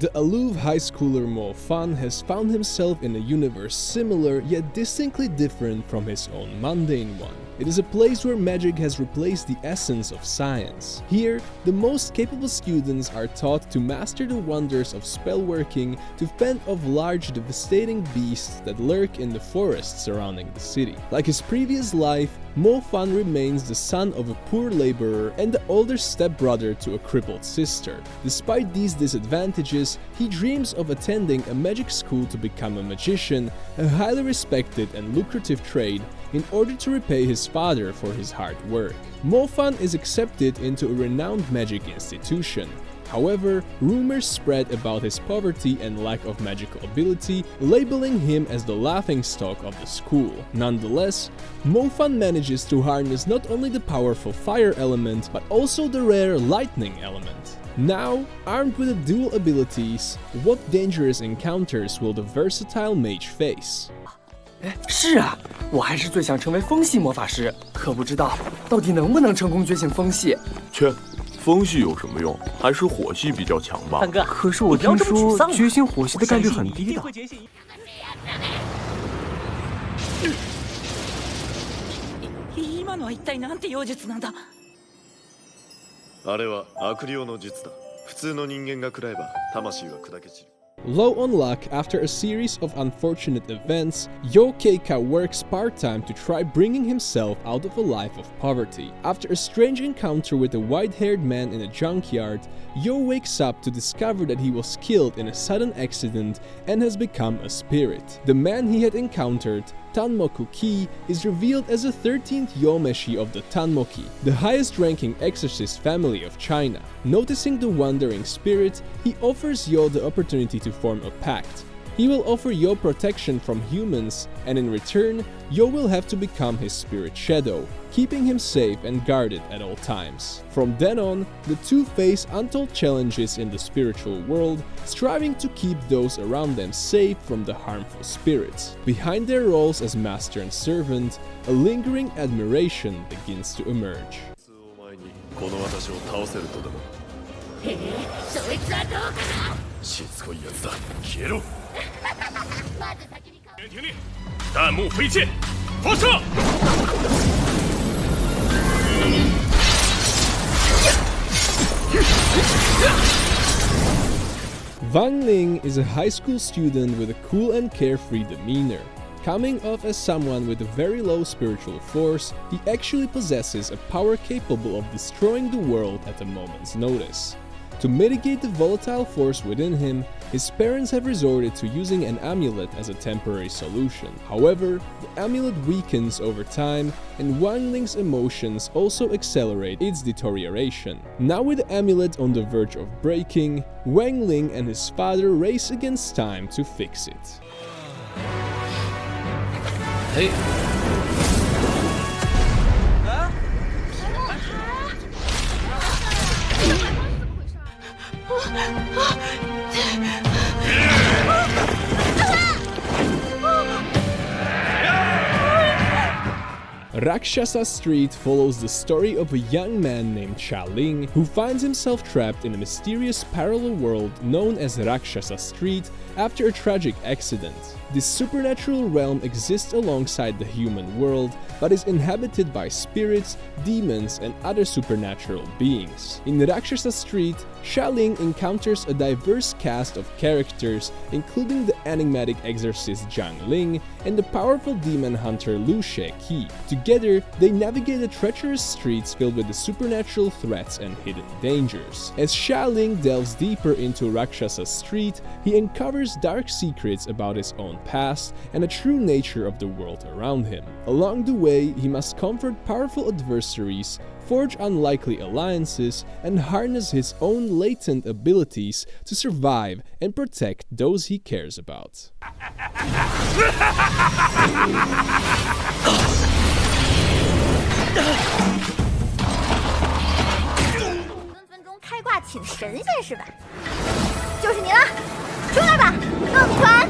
The aloof high schooler Mo Fan has found himself in a universe similar yet distinctly different from his own mundane one. It is a place where magic has replaced the essence of science. Here, the most capable students are taught to master the wonders of spellworking to fend off large devastating beasts that lurk in the forests surrounding the city. Like his previous life, Mo Fan remains the son of a poor laborer and the older stepbrother to a crippled sister. Despite these disadvantages, he dreams of attending a magic school to become a magician, a highly respected and lucrative trade, in order to repay his father for his hard work. Mo Fan is accepted into a renowned magic institution. However, rumors spread about his poverty and lack of magical ability, labeling him as the laughingstock of the school. Nonetheless, Mo Fan manages to harness not only the powerful fire element, but also the rare lightning element. Now, armed with the dual abilities, what dangerous encounters will the versatile mage face? 是啊，我还是最想成为风系魔法师，可不知道到底能不能成功觉醒风系。切，风系有什么用？还是火系比较强吧。范哥，可是我听说觉醒火系的概率很低的。今のは一体なんて妖術なんだ。あれは悪霊の術だ。普通の人間が食らえば魂は砕け散る。 Low on luck, after a series of unfortunate events, Yo Keika works part-time to try bringing himself out of a life of poverty. After a strange encounter with a white-haired man in a junkyard, Yo wakes up to discover that he was killed in a sudden accident and has become a spirit. The man he had encountered, Tanmoku Ki, is revealed as the 13th Yomeshi of the Tanmoki, the highest-ranking exorcist family of China. Noticing the wandering spirit, he offers Yo the opportunity to form a pact. He will offer Yo protection from humans, and in return, Yo will have to become his spirit shadow, keeping him safe and guarded at all times. From then on, the two face untold challenges in the spiritual world, striving to keep those around them safe from the harmful spirits. Behind their roles as master and servant, a lingering admiration begins to emerge. この私を倒せるとでも。へえ、そいつはどうかな。しつこいやつだ。消えろ。まず先に。停令！弹幕飞剑，发射！ Wang Ling is a high school student with a cool and carefree demeanor. Coming off as someone with a very low spiritual force, he actually possesses a power capable of destroying the world at a moment's notice. To mitigate the volatile force within him, his parents have resorted to using an amulet as a temporary solution. However, the amulet weakens over time, and Wang Ling's emotions also accelerate its deterioration. Now with the amulet on the verge of breaking, Wang Ling and his father race against time to fix it. 嘿。 Rakshasa Street follows the story of a young man named Cha Ling who finds himself trapped in a mysterious parallel world known as Rakshasa Street after a tragic accident. This supernatural realm exists alongside the human world, but is inhabited by spirits, demons, and other supernatural beings. In Rakshasa Street, Cha Ling encounters a diverse cast of characters, including the enigmatic exorcist Zhang Ling and the powerful demon hunter Lu Sheki. Together, they navigate the treacherous streets filled with the supernatural threats and hidden dangers. As Cha Ling delves deeper into Rakshasa Street, he uncovers dark secrets about his own past and the true nature of the world around him. Along the way, he must comfort powerful adversaries, forge unlikely alliances, and harness his own latent abilities to survive and protect those he cares about. 分钟开挂请神仙是吧？就是你了，出来吧，糯米团！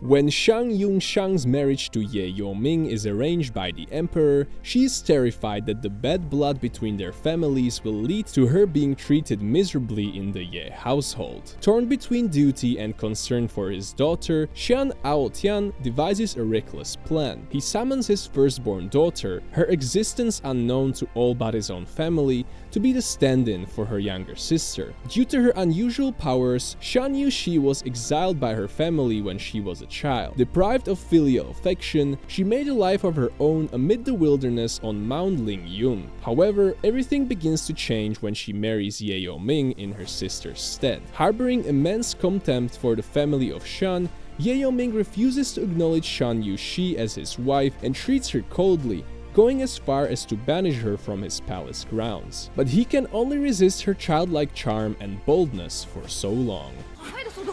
When Shang Yunshang's marriage to Ye Yoming is arranged by the emperor, she is terrified that the bad blood between their families will lead to her being treated miserably in the Ye household. Torn between duty and concern for his daughter, Xian Aotian devises a reckless plan. He summons his firstborn daughter, her existence unknown to all but his own family, to be the stand-in for her younger sister. Due to her unusual powers, Shan Yushi was exiled by her family when she was a child. Deprived of filial affection, she made a life of her own amid the wilderness on Mount Lingyun. However, everything begins to change when she marries Ye Yoming in her sister's stead. Harboring immense contempt for the family of Shan, Ye Yoming refuses to acknowledge Shan Yushi as his wife and treats her coldly, going as far as to banish her from his palace grounds. But he can only resist her childlike charm and boldness for so long. 快的速度，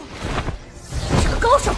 是个高手。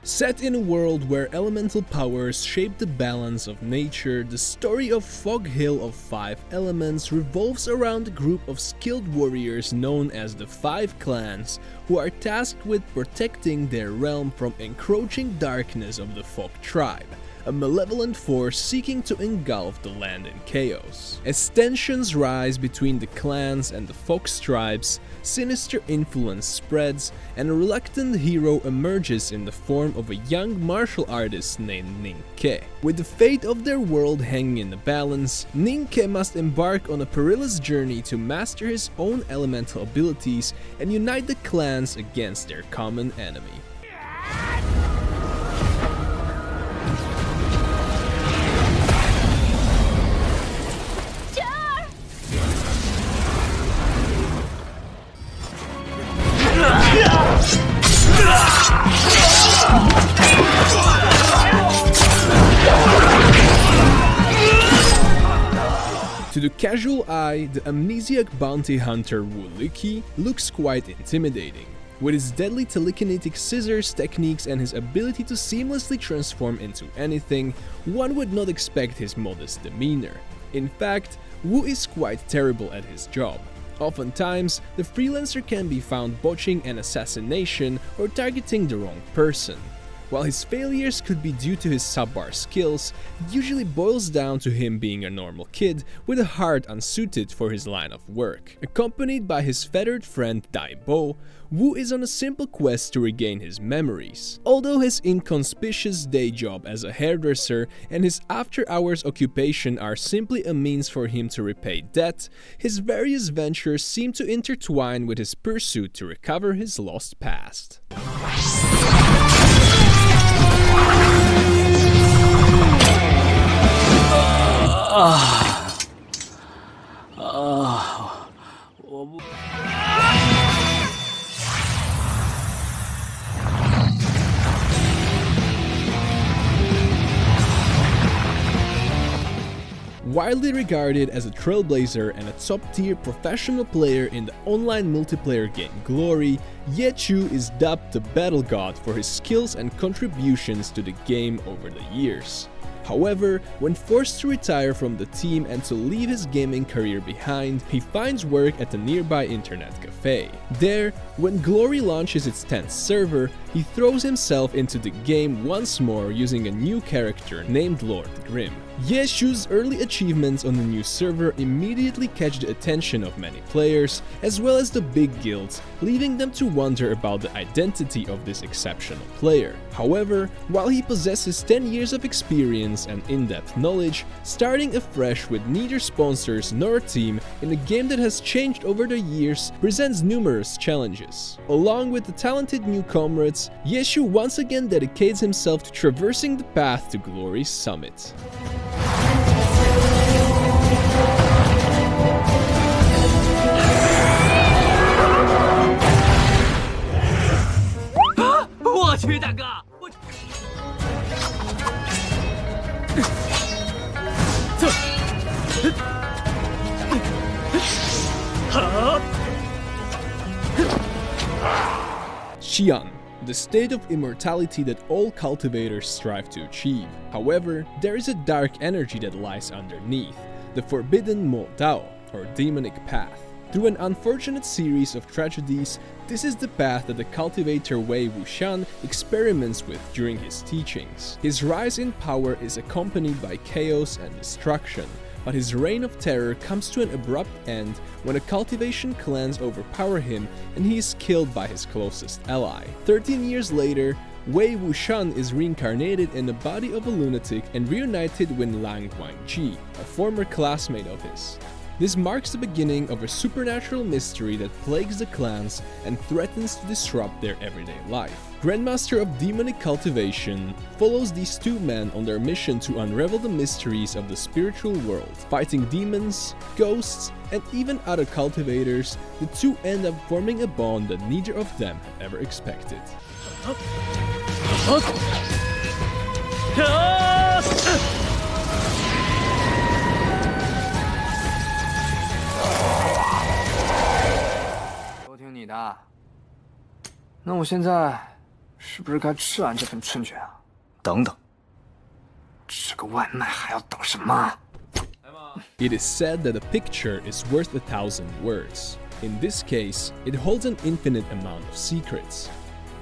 Set in a world where elemental powers shape the balance of nature, the story of Fog Hill of Five Elements revolves around a group of skilled warriors known as the Five Clans, who are tasked with protecting their realm from encroaching darkness of the Fog Tribe, a malevolent force seeking to engulf the land in chaos. As tensions rise between the clans and the Fox tribes, sinister influence spreads, and a reluctant hero emerges in the form of a young martial artist named Ning Ke. With the fate of their world hanging in the balance, Ning Ke must embark on a perilous journey to master his own elemental abilities and unite the clans against their common enemy. To the casual eye, the amnesiac bounty hunter Wu Liki looks quite intimidating. With his deadly telekinetic scissors techniques and his ability to seamlessly transform into anything, one would not expect his modest demeanor. In fact, Wu is quite terrible at his job. Oftentimes, the freelancer can be found botching an assassination or targeting the wrong person. While his failures could be due to his subpar skills, it usually boils down to him being a normal kid with a heart unsuited for his line of work. Accompanied by his feathered friend Dai Bo, Wu is on a simple quest to regain his memories. Although his inconspicuous day job as a hairdresser and his after-hours occupation are simply a means for him to repay debt, his various ventures seem to intertwine with his pursuit to recover his lost past. Widely regarded as a trailblazer and a top-tier professional player in the online multiplayer game Glory, Ye Chu is dubbed the Battle God for his skills and contributions to the game over the years. However, when forced to retire from the team and to leave his gaming career behind, he finds work at the nearby internet cafe. There, when Glory launches its 10th server, he throws himself into the game once more using a new character named Lord Grim. Ye Chu's early achievements on the new server immediately catch the attention of many players, as well as the big guilds, leaving them to wonder about the identity of this exceptional player. However, while he possesses 10 years of experience and in-depth knowledge, starting afresh with neither sponsors nor a team in a game that has changed over the years presents numerous challenges. Along with the talented new comrades, Ye Chu once again dedicates himself to traversing the path to Glory's summit. Xian, the state of immortality that all cultivators strive to achieve. However, there is a dark energy that lies underneath, the forbidden Mo Dao, or demonic path. Through an unfortunate series of tragedies, this is the path that the cultivator Wei Wuxian experiments with during his teachings. His rise in power is accompanied by chaos and destruction, but his reign of terror comes to an abrupt end when a cultivation clans overpower him and he is killed by his closest ally. 13 years later, Wei Wuxian is reincarnated in the body of a lunatic and reunited with Lang Guangji, a former classmate of his. This marks the beginning of a supernatural mystery that plagues the clans and threatens to disrupt their everyday life. Grandmaster of Demonic Cultivation follows these two men on their mission to unravel the mysteries of the spiritual world. Fighting demons, ghosts, and even other cultivators, the two end up forming a bond that neither of them had ever expected.那我现在是不是该吃完这份春卷啊？等等，吃个外卖还要等什么？ It is said that a picture is worth 1,000 words. In this case, it holds an infinite amount of secrets.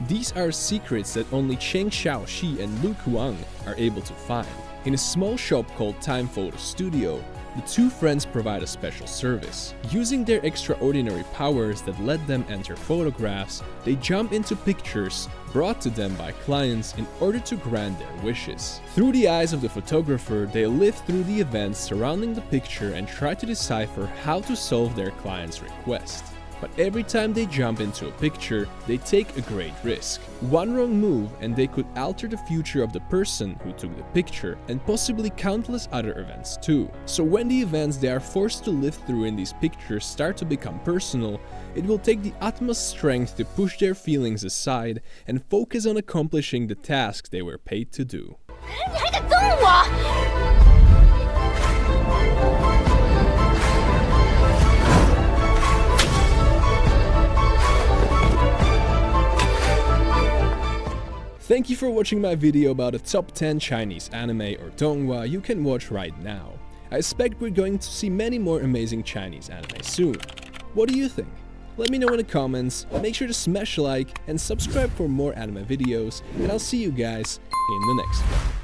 These are secrets that only Cheng Xiaoxi and Lu Kuang are able to find. In a small shop called Time Photo Studio, the two friends provide a special service. Using their extraordinary powers that let them enter photographs, they jump into pictures brought to them by clients in order to grant their wishes. Through the eyes of the photographer, they live through the events surrounding the picture and try to decipher how to solve their client's request. But every time they jump into a picture, they take a great risk. One wrong move and they could alter the future of the person who took the picture, and possibly countless other events too. So when the events they are forced to live through in these pictures start to become personal, it will take the utmost strength to push their feelings aside and focus on accomplishing the tasks they were paid to do. 你还敢揍我？ Thank you for watching my video about the top 10 Chinese anime, or Donghua, you can watch right now. I expect we're going to see many more amazing Chinese anime soon. What do you think? Let me know in the comments, make sure to smash a like and subscribe for more anime videos, and I'll see you guys in the next one.